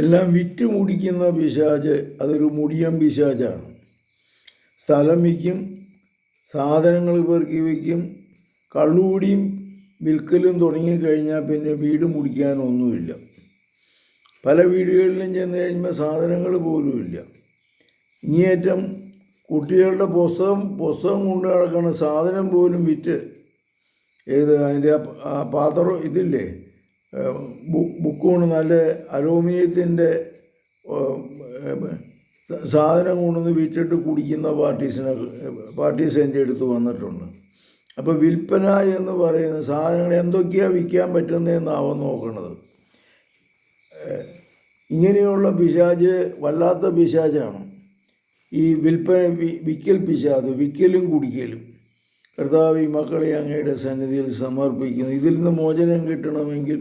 എല്ലാം വിറ്റ് മുടിക്കുന്ന പിശാച് അതൊരു മുടിയൻ പിശാചാണ്. സ്ഥലം വിൽക്കും, സാധനങ്ങൾ പെറുക്കി വയ്ക്കും, കള്ളുകൂടിയും വിൽക്കലും തുടങ്ങിക്കഴിഞ്ഞാൽ പിന്നെ വീട് മുടിക്കാനൊന്നുമില്ല. പല വീടുകളിലും ചെന്ന് കഴിയുമ്പോൾ സാധനങ്ങൾ പോലുമില്ല. ഇങ്ങേയറ്റം കുട്ടികളുടെ പുസ്തകം കൊണ്ട് നടക്കുന്ന സാധനം പോലും വിറ്റ് അതിൻ്റെ പാത്രം ഇതില്ലേ, ബുക്ക് കൊണ്ട് നല്ല അലൂമിനിയത്തിൻ്റെ സാധനം കൊണ്ടുവന്ന് വിറ്റിട്ട് കുടിക്കുന്ന പാർട്ടീസ് എൻ്റെ അടുത്ത് വന്നിട്ടുണ്ട്. അപ്പോൾ വിൽപ്പന എന്ന് പറയുന്ന സാധനങ്ങൾ എന്തൊക്കെയാണ് വിൽക്കാൻ പറ്റുന്നതെന്നാവും നോക്കുന്നത്. ഇങ്ങനെയുള്ള പിശാച് വല്ലാത്ത പിശാചാണ് ഈ വിൽക്കൽ പിശാച്, വിൽക്കലും കുടിക്കലും. കർത്താവ് ഈ മക്കളെ അങ്ങയുടെ സന്നിധിയിൽ സമർപ്പിക്കുന്നു. ഇതിൽ നിന്ന് മോചനം കിട്ടണമെങ്കിൽ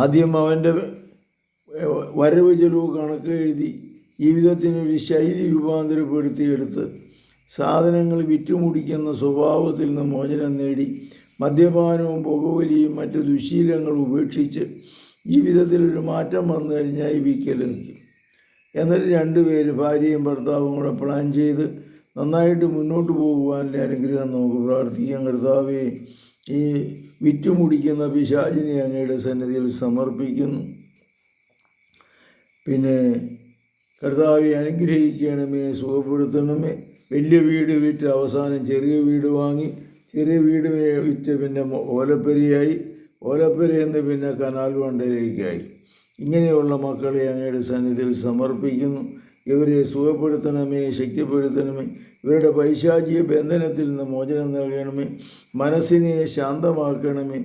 ആദ്യം അവൻ്റെ വരവ് ചെലവ് കണക്ക് എഴുതി ജീവിതത്തിനൊരു ശൈലി രൂപാന്തരപ്പെടുത്തിയെടുത്ത് സാധനങ്ങൾ വിറ്റുമുടിക്കുന്ന സ്വഭാവത്തിൽ നിന്ന് മോചനം നേടി മദ്യപാനവും പുകവലിയും മറ്റ് ദുശീലങ്ങളും ഉപേക്ഷിച്ച് ജീവിതത്തിലൊരു മാറ്റം വന്നു കഴിഞ്ഞാൽ ഈ വിൽക്കൽ നിൽക്കും. എന്നിട്ട് രണ്ടുപേര് ഭാര്യയും ഭർത്താവും കൂടെ പ്ലാൻ ചെയ്ത് നന്നായിട്ട് മുന്നോട്ട് പോകുവാനുള്ള അനുഗ്രഹം നമുക്ക് പ്രാർത്ഥിക്കാം. കർത്താവേ, ഈ വിറ്റുമുടിക്കുന്ന പിശാചിനെ അങ്ങയുടെ സന്നിധിയിൽ സമർപ്പിക്കുന്നു. പിന്നെ കർത്താവെ അനുഗ്രഹിക്കണമേ, സുഖപ്പെടുത്തണമേ. വലിയ വീട് വിറ്റ് അവസാനം ചെറിയ വീട് വാങ്ങി, ചെറിയ വീട് വിറ്റ് പിന്നെ ഓലപ്പരിയായി, ഓലപ്പരയെന്ന് പിന്നെ കനാൽ വണ്ടയിലേക്കായി. ഇങ്ങനെയുള്ള മക്കളെ അങ്ങയുടെ സന്നിധിയിൽ സമർപ്പിക്കുന്നു. ഇവരെ സുഖപ്പെടുത്തണമേ, ശക്തിപ്പെടുത്തണമേ. ഇവരുടെ പൈശാചിക ബന്ധനത്തിൽ നിന്ന് മോചനം നൽകണമേ. മനസ്സിനെ ശാന്തമാക്കണമേ.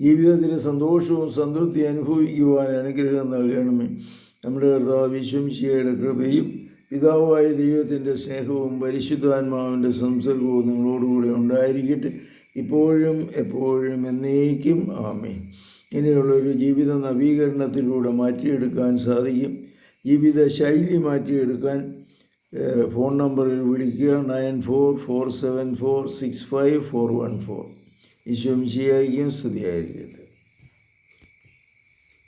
ജീവിതത്തിൽ സന്തോഷവും സംതൃപ്തി അനുഭവിക്കുവാൻ അനുഗ്രഹം നൽകണമേ. നമ്മുടെ കർത്താവ് യേശുമിശിഹായുടെ കൃപയും പിതാവായ ദൈവത്തിൻ്റെ സ്നേഹവും പരിശുദ്ധാത്മാവിൻ്റെ സംസർഗവും നിങ്ങളോടുകൂടെ ഉണ്ടായിരിക്കട്ടെ, ഇപ്പോഴും എപ്പോഴും എന്നേക്കും. ആമേൻ. ഇങ്ങനെയുള്ളൊരു ജീവിത നവീകരണത്തിലൂടെ മാറ്റിയെടുക്കാൻ സാധിക്കും. ജീവിത ശൈലി മാറ്റിയെടുക്കാൻ ഫോൺ നമ്പറിൽ വിളിക്കുക 9447465414. ഈശോ മിശിഹായ്ക്കും സ്തുതിയായിരിക്കട്ടെ.